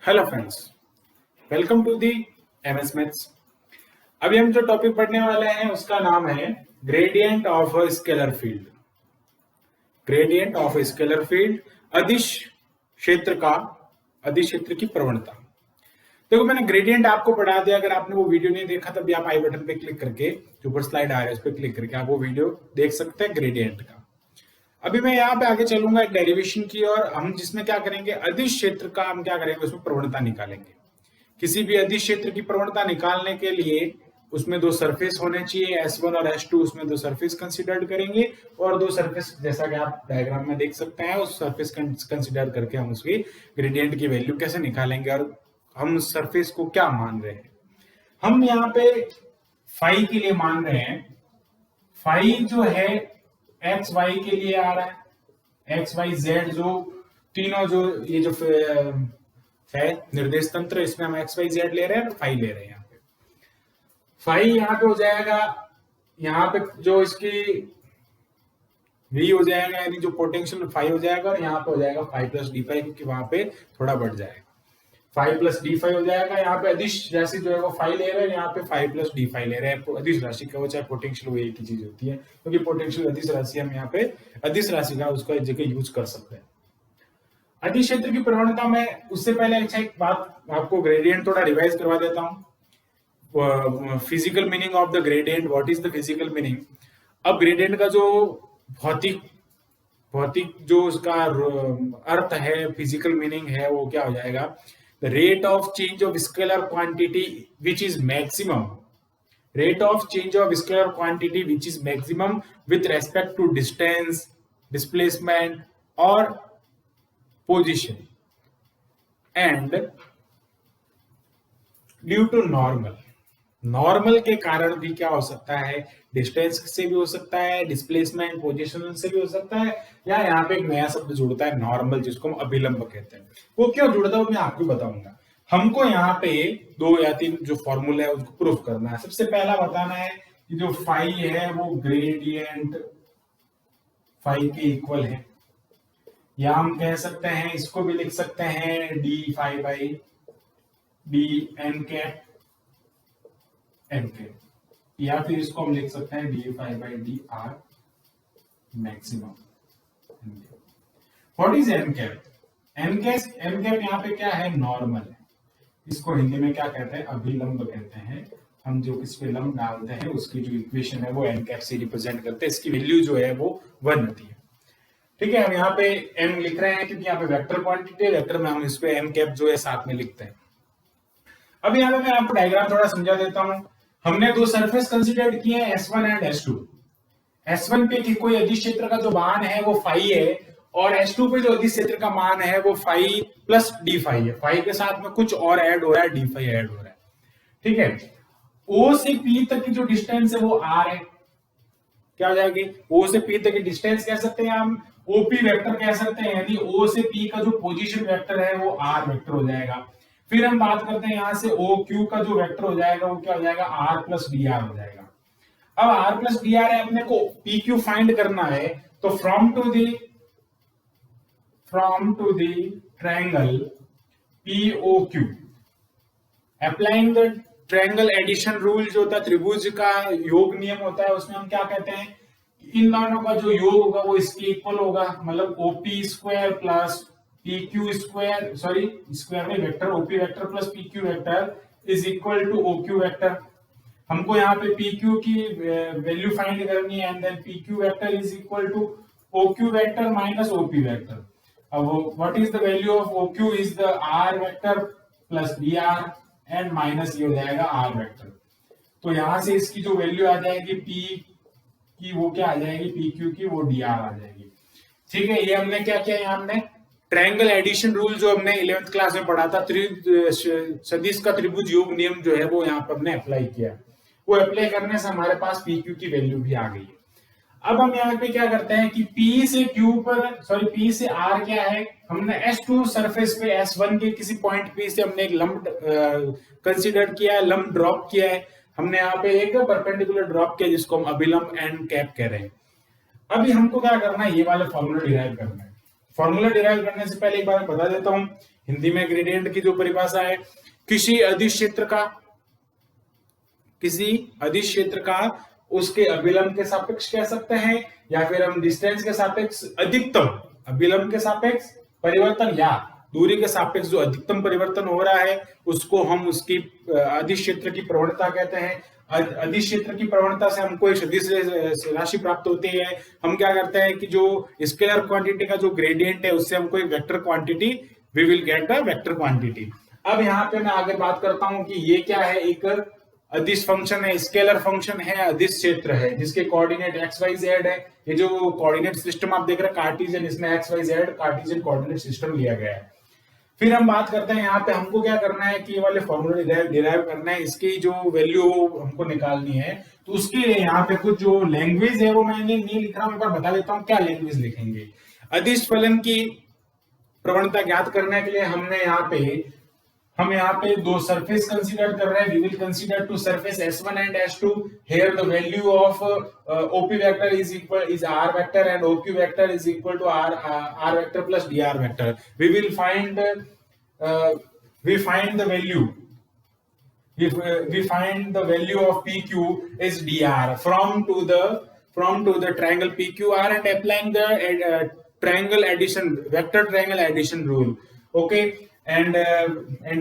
Hello friends, welcome to the MS maths. अभी हम जो टॉपिक पढ़ने वाले हैं उसका नाम है gradient of a scalar field. Gradient of a scalar field, अदिश क्षेत्र का, अदिश क्षेत्र की प्रवणता। देखो, मैंने ग्रेडियंट आपको पढ़ा दिया। अगर आपने वो वीडियो नहीं देखा तभी आप आई बटन पे क्लिक करके, जो ऊपर स्लाइड आ रहा है उस पर क्लिक करके आप वो वीडियो देख सकते हैं ग्रेडियंट का। अभी मैं यहाँ पे आगे चलूंगा एक डेरिवेशन की, और हम जिसमें क्या करेंगे, अदिश क्षेत्र का हम क्या करेंगे, उसमें प्रवणता निकालेंगे। किसी भी अदिश क्षेत्र की प्रवणता निकालने के लिए उसमें दो सरफेस होने चाहिए, S1 और S2। उसमें दो सरफेस कंसीडर करेंगे, और दो सरफेस, जैसा कि आप डायग्राम में देख सकते हैं, उस सरफेस कंसीडर करके हम उसकी ग्रेडियंट की वैल्यू कैसे निकालेंगे और हम उस सरफेस को क्या मान रहे हैं। हम यहाँ पे फाई के लिए मान रहे हैं। फाई जो है एक्स वाई के लिए आ रहा है, एक्स वाई जेड जो तीनों जो ये जो है निर्देश तंत्र, इसमें हम एक्स वाई जेड ले रहे हैं, फाई ले रहे हैं। यहाँ पे फाई यहाँ पे हो जाएगा, यहाँ पे जो इसकी वी हो जाएगा, यानी जो पोटेंशियल फाई हो जाएगा, और यहाँ पे हो जाएगा फाई प्लस डी फाई, क्योंकि वहां पे थोड़ा बढ़ जाएगा। फाइव प्लस डी फाइव हो जाएगा। यहाँ पे अदिश राशि जो है वो फाइव ले रहे हैं, यहाँ पे फाइव प्लस डी फाइव ले रहे हैं। अदिश राशि का वो चाहे पोटेंशियल वो एक ही चीज होती है, क्योंकि पोटेंशियल अदिश राशि हम यहाँ पे अदिश राशि का उसका जगह यूज कर सकते हैं। अदिश क्षेत्र की प्रवणता में उससे पहले अच्छा एक बात आपको ग्रेडियंट थोड़ा रिवाइज करवा देता हूँ। Physical meaning of the gradient, what is the physical meaning. अब ग्रेडियंट का जो भौतिक भौतिक जो उसका अर्थ है, फिजिकल मीनिंग है, वो क्या हो जाएगा, the rate of change of scalar quantity which is maximum, rate of change of scalar quantity which is maximum with respect to distance, displacement or position, and due to normal के कारण भी क्या हो सकता है, डिस्टेंस से भी हो सकता है, डिस्प्लेसमेंट पोजीशन से भी हो सकता है, या यहाँ पे एक नया शब्द जुड़ता है नॉर्मल, जिसको हम अभिलंब कहते हैं। वो क्यों जुड़ता है वो मैं आपको बताऊंगा। हमको यहाँ पे दो या तीन जो फॉर्मूला है उसको प्रूफ करना है। सबसे पहला बताना है कि जो फाई है वो ग्रेडियंट फाई के इक्वल है, या हम कह सकते हैं, इसको भी लिख सकते हैं D phi by D N cap N cap, या फिर इसको हम लिख सकते हैं D phi by D R maximum. What is N cap? N cap यहाँ पे क्या है, नॉर्मल है। इसको हिंदी में क्या कहते हैं, अभिलंब कहते हैं। हम जो किस पे लंब डालते हैं उसकी जो इक्वेशन है वो एन कैप से रिप्रेजेंट करते हैं। इसकी वैल्यू जो है वो 1 होती है। ठीक है, हम यहाँ पे एम लिख रहे हैं क्योंकि यहाँ पे वेक्टर क्वांटिटी, वेक्टर में हम इस पे एम कैप जो है साथ में लिखते हैं। अब यहाँ पे मैं आपको डायग्राम थोड़ा समझा देता हूँ। हमने दो सरफेस कंसीडर किए हैं, S1 एंड S2। S1 पे कोई अदिश क्षेत्र का जो मान है वो फाई है, और S2 पे जो अदिश क्षेत्र का मान है वो फाई प्लस डी फाई है। फाई के साथ में कुछ और ऐड हो रहा है, डी फाई ऐड हो रहा है। ठीक है, O से P तक की जो डिस्टेंस है वो R है। क्या हो जाएगी, O से P तक की डिस्टेंस कह सकते हैं हम, OP वेक्टर कह सकते हैं, यानी O से P का जो पोजीशन वेक्टर है वो R वेक्टर हो जाएगा। फिर हम बात करते हैं यहाँ से OQ का जो वेक्टर हो जाएगा वो क्या हो जाएगा, R प्लस डी आर हो जाएगा। अब R प्लस डी आर है, अपने को PQ फाइंड करना है, तो from to the triangle POQ, applying the triangle addition rule जो होता है, त्रिभुज का योग नियम होता है, उसमें हम क्या कहते हैं, इन दोनों का जो योग होगा वो इसके इक्वल होगा। मतलब OP square plus PQ square, sorry square में vector, OP vector plus PQ vector is equal to OQ vector. हमको यहाँ पे PQ की वैल्यू फाइंड करनी है, and then PQ vector is equal to OQ vector minus OP vector. अब what is the value of OQ is the R vector plus dr and minus ये हो जाएगा R वेक्टर। तो यहां से इसकी जो वैल्यू आ जाएगी P की, वो क्या आ जाएगी, PQ की वो dr आ जाएगी। ठीक है, ये हमने क्या किया, यहाँ हमने ट्रायंगल एडिशन रूल जो हमने 11th क्लास में पढ़ा था, सदिश का त्रिभुज योग नियम जो है वो यहाँ पर हमने अप्लाई किया। वो अप्लाई करने से हमारे पास PQ की वैल्यू भी आ गई है। अब हम यहाँ पे क्या करते हैं कि P से Q पर, सॉरी P से R क्या है, हमने S2 सरफेस पे S1 के किसी पॉइंट P से हमने एक लंब कंसीडर किया है, लंब ड्रॉप किया है। हमने यहाँ पे एक परपेंडिकुलर ड्रॉप किया जिसको हम अभिलंब एंड कैप कह रहे हैं। अभी हमको क्या करना है, ये वाला फॉर्मूला डिराइव करना है। फॉर्मूला डिराइव करने से पहले एक बार बता देता हूं, हिंदी में ग्रेडियंट की जो परिभाषा है, किसी अदिश क्षेत्र का उसके अभिलंब के सापेक्ष कह सकते हैं, या फिर हम डिस्टेंस के सापेक्ष अधिकतम अभिलंब के सापेक्ष परिवर्तन या दूरी के सापेक्ष जो अधिकतम परिवर्तन हो रहा है उसको हम उसकी अदिश क्षेत्र की प्रवणता कहते हैं। अदिश क्षेत्र की प्रवणता से हमको एक सदिश राशि प्राप्त होती है। हम क्या करते हैं कि जो स्केलर क्वांटिटी का जो ग्रेडियंट है उससे हमको एक vector quantity, we will get the vector quantity. अब यहाँ पे मैं आगे बात करता हूं कि ये क्या है, एक अदिश फंक्शन है, स्केलर फंक्शन है, अदिश क्षेत्र है जिसके कोऑर्डिनेट एक्स वाई जेड है। ये जो कोऑर्डिनेट सिस्टम आप देख रहे हैं कार्टेशियन, इसमें X Y Z cartesian coordinate system लिया गया है। फिर हम बात करते हैं यहाँ पे हमको क्या करना है कि ये वाले फॉर्मूला डिराइव करना है, इसकी जो वैल्यू हमको निकालनी है। तो उसके लिए यहाँ पे कुछ जो लैंग्वेज है वो मैंने नहीं लिख रहा हूं, एक बार बता देता हूँ क्या लैंग्वेज लिखेंगे। अदिश फलन की प्रवणता ज्ञात करने के लिए हम यहाँ पे दो सरफेस कंसीडर कर रहे हैं। We will consider two surface S1 and S2। Here the value of OP vector is R vector and OQ vector is equal to R vector plus dr vector. We will find the value we find the value of PQ is dr from to the triangle PQR and applying the vector triangle addition rule. Okay, and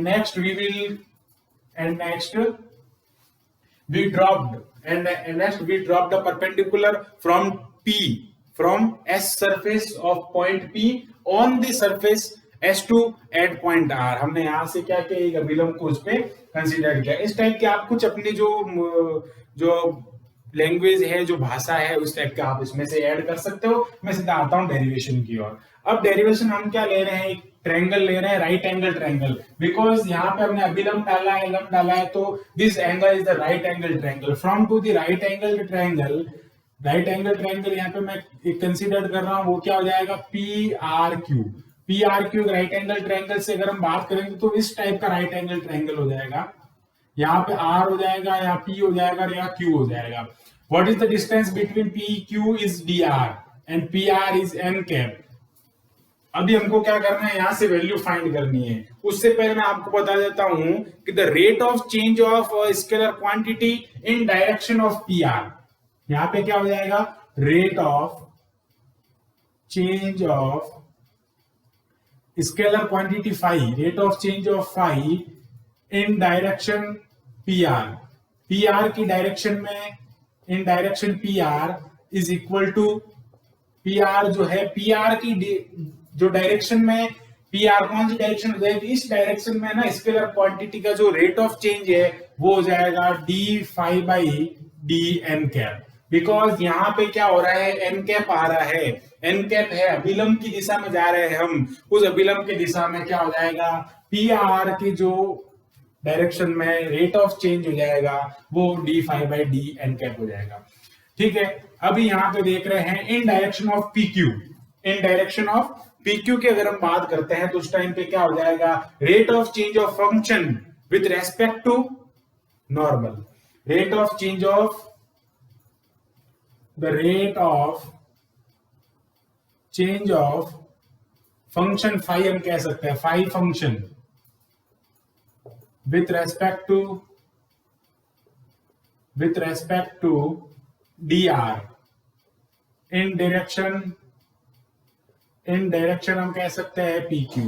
next we dropped the perpendicular from S surface of point P on the surface S2 at point R। हमने यहां से क्या किया, एक अभिलंब को उस पे कंसीडर किया। इस टाइप के आप कुछ अपनी जो लैंग्वेज है, जो भाषा है, उस टाइप के आप इसमें से ऐड कर सकते हो। मैं सीधा आता हूं डेरिवेशन की ओर। अब डेरिवेशन हम क्या ले रहे हैं, एक ट्रायंगल ले रहे हैं, राइट एंगल ट्रायंगल, बिकॉज यहाँ पे हमने अभिलंब डाला है, लंब डाला है, तो this angle is the right angle triangle. From to the right angle triangle यहाँ पे मैं एक कंसीडर कर रहा हूँ, वो क्या हो जाएगा, PRQ राइट एंगल ट्रायंगल से अगर हम बात करेंगे तो इस टाइप का राइट एंगल ट्रायंगल हो जाएगा। यहाँ पे R हो जाएगा, या P हो जाएगा, या Q हो जाएगा। What is the distance between PQ is dr and PR is n cap. अभी हमको क्या करना है, यहां से वैल्यू फाइंड करनी है। उससे पहले मैं आपको बता देता हूं कि the rate of change of scalar quantity in direction of PR, यहां पे क्या हो जाएगा, rate of change of scalar quantity phi, rate of change of phi in direction PR की डायरेक्शन में, in direction PR is equal to PR जो है, PR की जो डायरेक्शन में, PR कौन सी डायरेक्शन हो जाएगी, इस डायरेक्शन में ना स्केलर क्वांटिटी का जो रेट ऑफ चेंज है वो हो जाएगा d phi by dn cap. Because यहाँ पे क्या हो रहा है, n कैप आ रहा है, n कैप है, अभिलंब की दिशा में जा रहे हैं हम, उस अभिलंब की दिशा में क्या हो जाएगा, PR की जो डायरेक्शन में रेट ऑफ चेंज हो जाएगा वो d phi by dn cap हो जाएगा। ठीक है, अभी यहाँ पे देख रहे हैं इन direction of PQ, in direction of PQ की अगर हम बात करते हैं तो उस टाइम पे क्या हो जाएगा, rate of change of function with respect to normal, rate of change of the rate of change of function phi, हम कह सकते हैं phi function with respect to dr in direction हम कह सकते हैं PQ।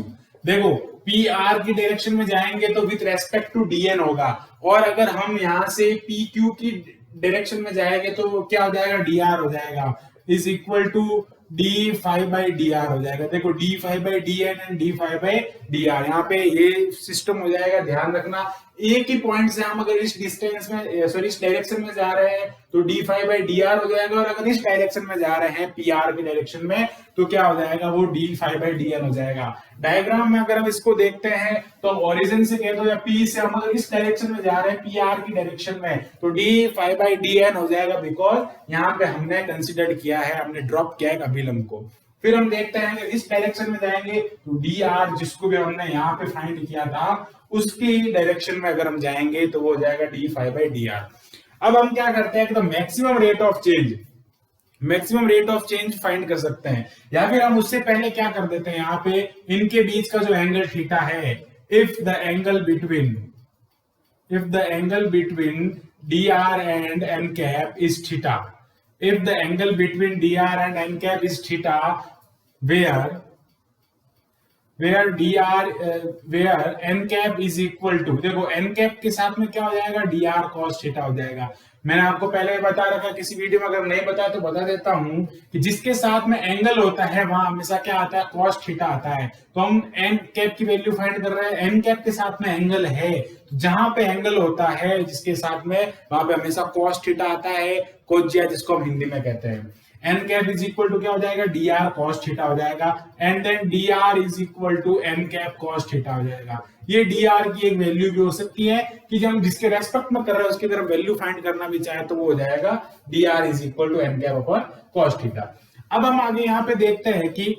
देखो PR की डायरेक्शन में जाएंगे तो विथ रेस्पेक्ट टू dn होगा, और अगर हम यहां से PQ की डायरेक्शन में जाएंगे तो क्या हो जाएगा, dr हो जाएगा, is equal to d phi by dr हो जाएगा। देखो d phi by dn and d phi by dr, यहाँ पे ये सिस्टम हो जाएगा। ध्यान रखना, एक ही पॉइंट से हम अगर इस डिस्टेंस में, सॉरी इस डायरेक्शन में जा रहे हैं तो d फाई बाई dr हो जाएगा, और अगर इस डायरेक्शन में जा रहे हैं PR की डायरेक्शन में तो क्या हो जाएगा, वो d फाई बाई dn हो जाएगा। डायग्राम में अगर हम इसको देखते हैं तो ओरिजिन से कह दो या P से हम अगर इस डायरेक्शन में जा रहे हैं PR की डायरेक्शन में तो d फाई बाई dn हो जाएगा, बिकॉज यहाँ पे हमने कंसिडर किया है, हमने ड्रॉप किया है अभिलंब को। फिर हम देखते हैं अगर इस डायरेक्शन में जाएंगे तो dr जिसको भी हमने यहाँ पे फाइंड किया था उसकी डायरेक्शन में अगर हम जाएंगे तो वो हो जाएगा d फाई बाई dr। अब हम क्या करते हैं कि the maximum rate of change maximum rate of change find कर सकते हैं। या फिर हम उससे पहले क्या कर देते हैं, यहाँ पे इनके बीच का जो एंगल थीटा है, if the angle between dr and n cap is theta, if the angle between dr and n cap is theta, where n cap is equal to, देखो n cap के साथ में क्या हो जाएगा, dr cos थीटा हो जाएगा। मैंने आपको पहले ही बता रखा, किसी वीडियो में अगर नहीं बताया तो बता देता हूं कि जिसके साथ में एंगल होता है वहां हमेशा क्या आता है, cos थीटा आता है। तो हम n कैप की वैल्यू फाइंड कर रहे हैं, n कैप के साथ में एंगल है, तो जहां पे एंगल होता है जिसके साथ में, वहां पे हमेशा cos थीटा आता है, कोज्या जिसको हम हिंदी में कहते हैं। n cap is equal to क्या हो जाएगा, dr cos थीटा हो जाएगा, and then dr is equal to n cap cos theta हो जाएगा। ये dr की एक वैल्यू भी हो सकती है कि जब हम जिसके रेस्पेक्ट में कर रहे हैं उसकी अगर वैल्यू फाइंड करना भी चाहे तो वो हो जाएगा dr is equal to n cap upon cos theta. अब हम आगे यहाँ पे देखते हैं कि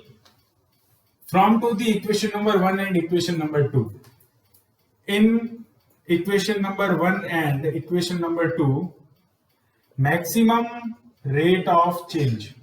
from to the equation number 1 and equation number 2, in equation number 1 and equation number 2, maximum rate of change,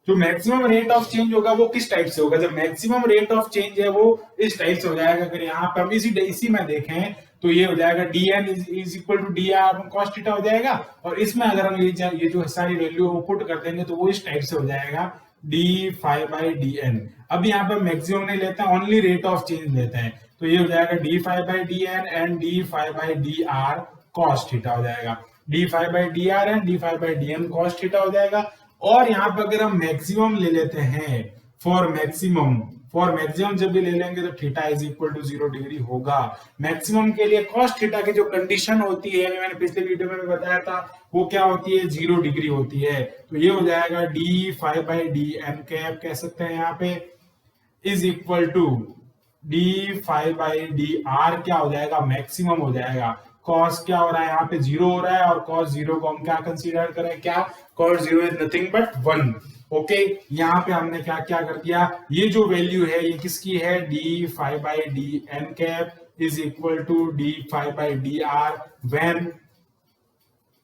जो मैक्सिमम रेट ऑफ चेंज होगा वो किस टाइप से होगा, जब मैक्सिमम रेट ऑफ चेंज है वो इस टाइप से हो जाएगा। अगर यहाँ पर हम इसी में देखें तो ये हो जाएगा dn is equal to dr cos theta हो जाएगा, और इसमें अगर हम ये जो सारी वैल्यू पुट कर देंगे तो वो इस टाइप से हो जाएगा d phi by dn। अब यहाँ पे मैक्सिमम नहीं लेते हैं, ओनली रेट ऑफ चेंज लेते हैं, तो ये हो जाएगा d phi by dn and d phi by dr cos theta हो जाएगा, d phi by dr and d phi by dn cos theta हो जाएगा। और यहाँ पे अगर हम मैक्सिमम ले लेते हैं, फॉर मैक्सिमम जब भी ले लेंगे तो theta is equal to 0 degree होगा। मैक्सिमम के लिए cos थीटा की जो कंडीशन होती है, मैंने पिछले वीडियो में भी बताया था, वो क्या होती है, 0 डिग्री होती है। तो ये हो जाएगा d phi by dn cap कह सकते हैं यहाँ पे, is equal to d phi by dr क्या हो जाएगा, मैक्सिमम हो जाएगा। cos क्या हो रहा है, यहाँ पे 0 हो रहा है, और cos 0 को हम क्या कंसीडर करें, क्या, cos 0 is nothing but 1। Okay, यहाँ पे हमने क्या क्या कर दिया, ये जो वैल्यू है ये किसकी है, d phi by dn cap is equal to d phi by dr when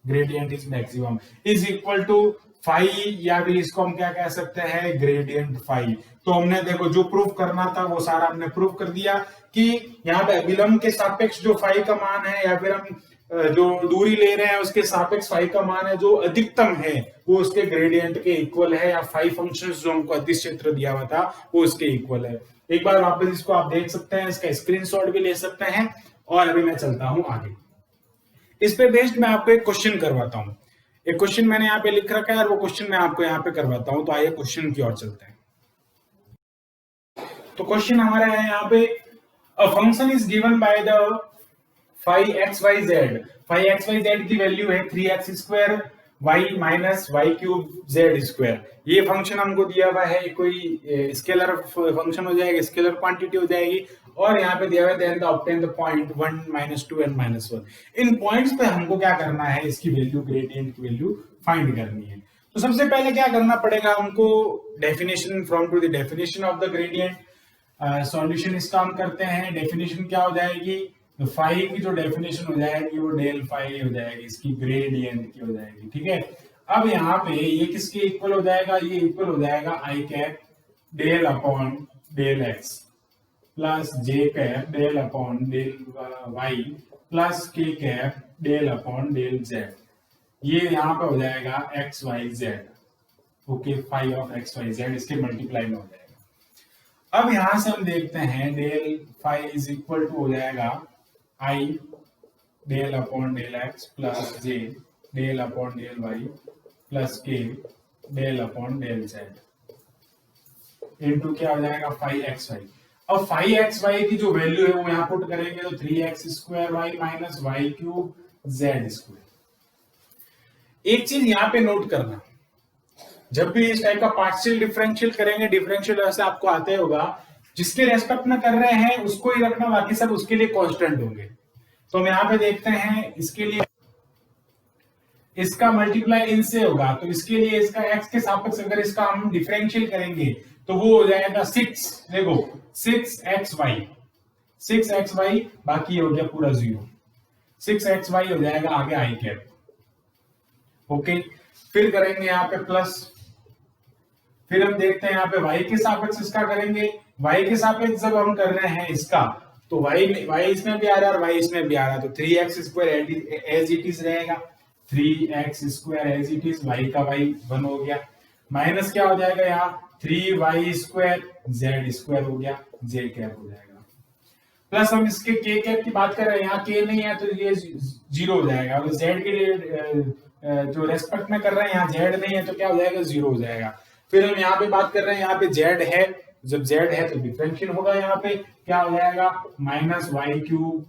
gradient is maximum, is equal to phi, या फिर इसको हम क्या कह सकते हैं, ग्रेडियंट फाई। तो हमने देखो जो प्रूफ करना था वो सारा हमने प्रूफ कर दिया कि यहाँ पे विलंब के सापेक्ष जो फाई का मान है, या फिर हम जो दूरी ले रहे हैं उसके सापेक्ष फाई का मान है, जो अधिकतम है वो उसके ग्रेडियंट के इक्वल है, या फाई फंक्शंस जो हमको अधिक क्षेत्र दिया हुआ था वो उसके इक्वल है। एक बार वापस इसको आप देख सकते हैं, इसका स्क्रीनशॉट भी ले सकते हैं। और अभी मैं चलता हूं आगे, इस पे बेस्ड मैं आपको एक क्वेश्चन करवाता हूं। एक क्वेश्चन मैंने यहाँ पे लिख रखा है और वो क्वेश्चन मैं आपको यहाँ पे करवाता हूं। तो आइए क्वेश्चन की ओर चलते हैं। तो क्वेश्चन हमारा है यहाँ पे, a function is given by the phi X Y Z की वैल्यू है 3x square y minus Y cube Z square. ये फंक्शन हमको दिया हुआ है, कोई स्केलर फंक्शन हो जाएगा, स्केलर क्वांटिटी हो जाएगी, और यहाँ पे दिया हुआ है ऑब्टेन द पॉइंट 1 -2 एंड -1। इन पॉइंट्स पे हमको क्या करना है, इसकी वैल्यू, ग्रेडियंट की वैल्यू फाइंड करनी है। तो सबसे पहले क्या करना पड़ेगा हमको, definition, from to the definition of the gradient solution इसका हम करते हैं। डेफिनेशन क्या हो जाएगी, तो फाई की जो डेफिनेशन हो जाएगी वो डेल फाई हो जाएगी, इसकी ग्रेडियंट की हो जाएगी, ठीक है। अब यहाँ पे ये किसके इक्वल हो जाएगा, ये इक्वल हो जाएगा I cap del upon del X plus J cap del upon del Y plus K cap del upon del Z. ये यहाँ पे हो जाएगा X Y Z, okay, phi of X Y Z इसके मल्टीप्लाई में हो जाएगा। अब यहां से हम देखते हैं del phi is equal to हो जाएगा I del upon del X plus J del upon del Y plus K del upon del Z into क्या हो जाएगा, फाई एक्स वाई। अब फाई एक्स वाई की जो वैल्यू है वो यहाँ पुट करेंगे तो 3x square Y minus Y cube Z square. एक चीज यहाँ पे नोट करना, जब भी इस टाइप का पार्शियल डिफरेंशियल करेंगे, डिफरेंशियल वैसे आपको आते होगा, जिसके रेस्पेक्ट में कर रहे हैं उसको ही रखना, बाकी सब उसके लिए कांस्टेंट होंगे। तो हम यहाँ पे देखते हैं, इसके लिए इसका मल्टीप्लाई इनसे होगा, तो इसके लिए इसका x के सापेक्ष अगर इसका हम डिफरेंशियल करेंगे तो वो हो जाएगा 6, देखो 6xy, बाकी हो गया पूरा 0, 6xy हो जाएगा आगे आई कैप। ओके, फिर करेंगे यहाँ पे प्लस, फिर हम देखते हैं यहाँ पे y के सापेक्ष इसका करेंगे। y के सापेक्ष जब हम कर रहे हैं इसका, तो y इसमें भी आ रहा है और y इसमें भी आ रहा है, तो 3x square as it is रहेगा, 3x square as it is, y का y 1 हो गया, माइनस क्या हो जाएगा यहाँ 3y स्क्वायर z स्क्वायर हो गया, j कैप हो जाएगा, प्लस हम इसके k कैप की बात कर रहे हैं, यहाँ k नहीं है तो ये 0 हो जाएगा, और z के लिए जो रेस्पेक्ट में कर रहे हैं यहाँ z नहीं है तो क्या हो जाएगा 0 हो जाएगा। फिर हम यहाँ पे बात कर रहे हैं, यहाँ पे z है, जब z है तो डिफरेंशियल होगा, यहाँ पे क्या हो जाएगा माइनस वाई क्यूब,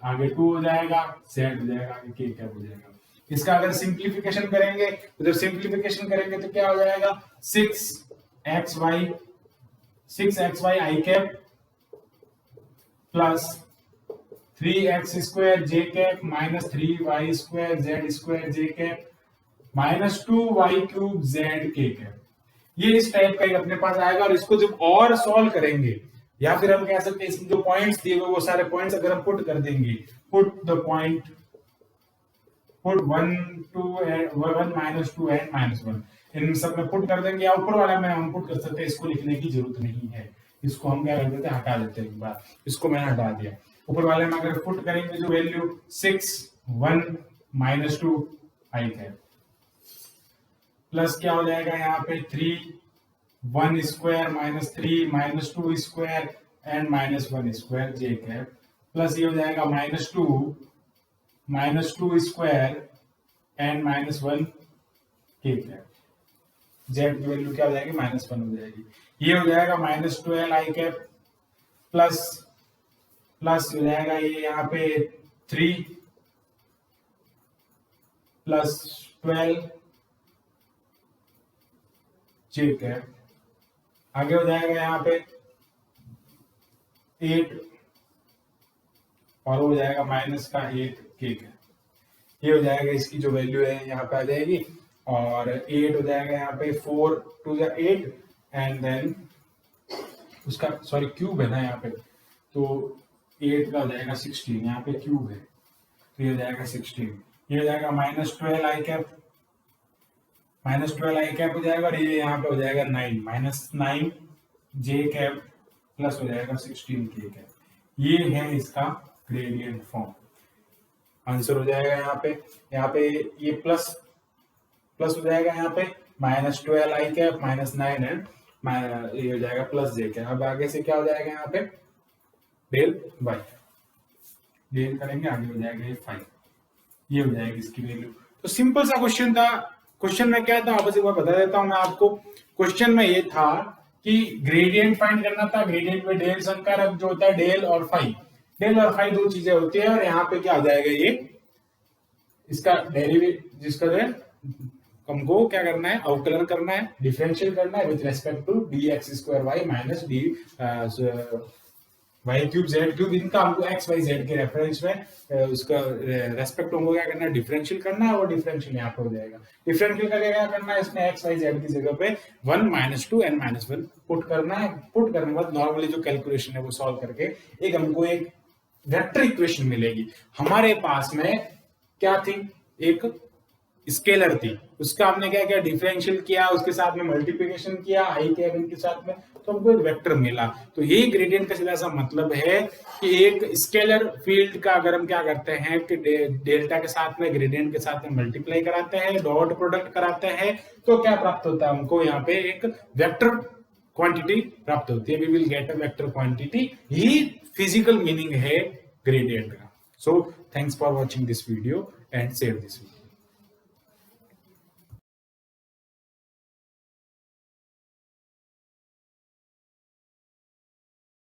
आगे 2 हो जाएगा, z हो जाएगा, आगे k कैप हो जाएगा। इसका अगर सिंप्लीफिकेशन करेंगे तो जब सिंप्लीफिकेशन करेंगे तो क्या हो जाएगा 6xy I cap plus 3x square J cap minus 3y square Z square J cap minus 2y cube Z K cap. ये इस टाइप का एक अपने पास आएगा, और इसको जब और सॉल्व करेंगे, या फिर हम कह सकते हैं इसमें जो पॉइंट्स दिए हुए वो सारे पॉइंट्स अगर हम पुट कर देंगे, put the point, put 1 2 1 minus 2 and minus 1, इन सब में पुट कर देंगे, या ऊपर वाला में हम पुट कर सकते हैं, इसको लिखने की जरूरत नहीं है, इसको हम क्या कर देते हैं हटा देते हैं एक बार, इसको मैंने हटा दिया। ऊपर वाले में अगर पुट करेंगे जो वैल्यू 6 1 माइनस 2 आई है, प्लस क्या हो जाएगा यहाँ पे 3 1 square minus 3 minus 2 square and minus 1 square J cap, plus ये हो जाएगा माइनस 2 स्क्वायर एंड माइनस 1 के कैप, जेड की वैल्यू क्या हो जाएगी माइनस 1 हो जाएगी। ये हो जाएगा माइनस 12 आई कैप प्लस हो जाएगा ये यहाँ पे 3 प्लस 12 जे कैप, आगे हो जाएगा यहाँ पे 8 और हो जाएगा माइनस का 8 के कैप, ये हो जाएगा इसकी जो वैल्यू है यहाँ पे आ जाएगी, और 8 हो जाएगा यहाँ पे 4 2 8 एंड देन उसका सॉरी क्यूब है ना यहाँ पे, तो 8 का हो जाएगा 16, यहाँ पे क्यूब है तो ये हो जाएगा 16, ये हो जाएगा माइनस 12 आई कैप हो जाएगा, और ये यहाँ पे हो जाएगा 9 माइनस 9 जे कैप प्लस हो जाएगा 16 के कैप। ये है इसका ग्रेडियंट फॉर्म, आंसर हो जाएगा यहाँ पे ये प्लस हो जाएगा यहाँ पे minus 12 I cap minus 9 and ये हो जाएगा प्लस जे कैप। अब आगे से क्या हो जाएगा यहाँ पे डेल बाई, डेल करेंगे आगे हो जाएगा ये 5, ये हो जाएगी इसकी वैल्यू। तो सिंपल सा क्वेश्चन था। क्वेश्चन में क्या था वापस एक बार बता देता हूं मैं आपको। क्वेश्चन में ये था कि ग्रेडियंट फाइंड करना था, ग्रेडियंट में डेल संकारक जो होता है डेल और फाई, डेल और फाई दो चीजें होती है, और यहाँ पे क्या आ जाएगा ये इसका डेरिवेटिव, जिसका है हमको क्या करना है अवकलन करना है, डिफरेंशियल करना है with respect to dx square y minus D Y cube Z cube, इनका हमको एक्स वाई जेड के रेफरेंस में उसका रेस्पेक्ट हमको क्या करना है डिफरेंशियल करना है, और डिफरेंशियल यहाँ पे हो जाएगा। डिफरेंशियल का क्या करना है, इसमें एक्स वाई जेड की जगह पे 1 माइनस 2 एन माइनस 1 पुट करना है। पुट करने के बाद नॉर्मली जो कैलकुलेशन है वो सॉल्व करके एक हमको एक वेक्टर इक्वेशन मिलेगी। हमारे पास में क्या थी, एक स्केलर थी, उसका हमने क्या किया डिफरेंशियल किया, उसके साथ में मल्टीप्लिकेशन किया आई के इनके साथ में, तो हमको एक वेक्टर मिला। तो ये ग्रेडियंट का सीधा सा मतलब है कि एक स्केलर फील्ड का अगर हम क्या करते हैं कि डेल्टा के साथ में ग्रेडियंट के साथ में मल्टीप्लाई कराते हैं, डॉट प्रोडक्ट कराते हैं, तो क्या प्राप्त होता है हमको यहाँ पे एक वेक्टर क्वांटिटी प्राप्त होती है। We will get a vector quantity. ये फिजिकल मीनिंग है ग्रेडियंट का। So thanks for watching this video and share this video.